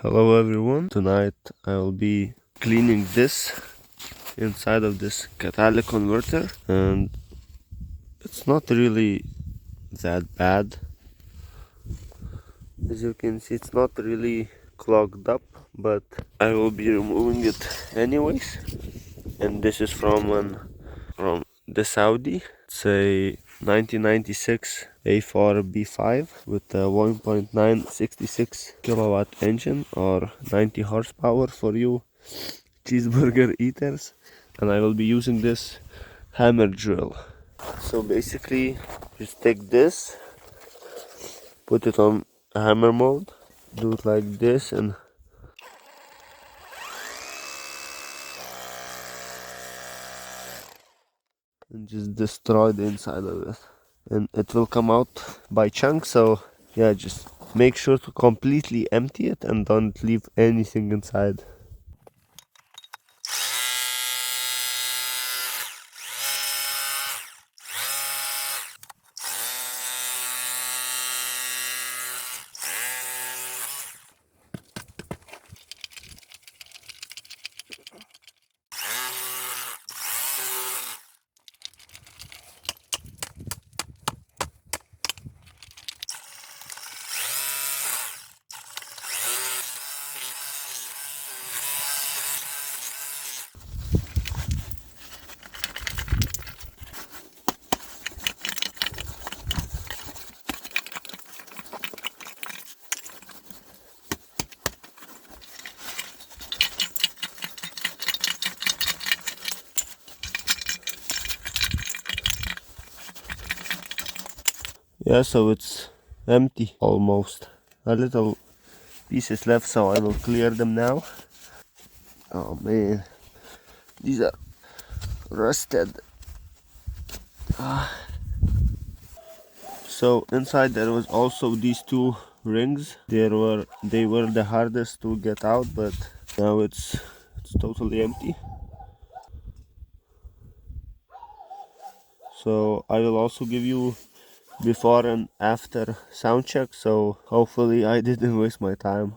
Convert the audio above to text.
Hello everyone, tonight I will be cleaning this inside of this catalytic converter, and it's not really that bad. As you can see, it's not really clogged up, but I will be removing it anyways. And this is from this Audi. It's a 1996 A4 B5 with a 1.966 kilowatt engine, or 90 horsepower for you cheeseburger eaters. And I will be using this hammer drill. So basically, just take this, put it on hammer mode, do it like this, and just destroy the inside of it. And it will come out by chunks, so yeah, just make sure to completely empty it and don't leave anything inside. Yeah, so it's empty almost. A little pieces left, so I will clear them now. Oh man, these are rusted. So inside there was also these two rings. They were the hardest to get out, but now it's totally empty. So I will also give you before and after sound check, so hopefully I didn't waste my time.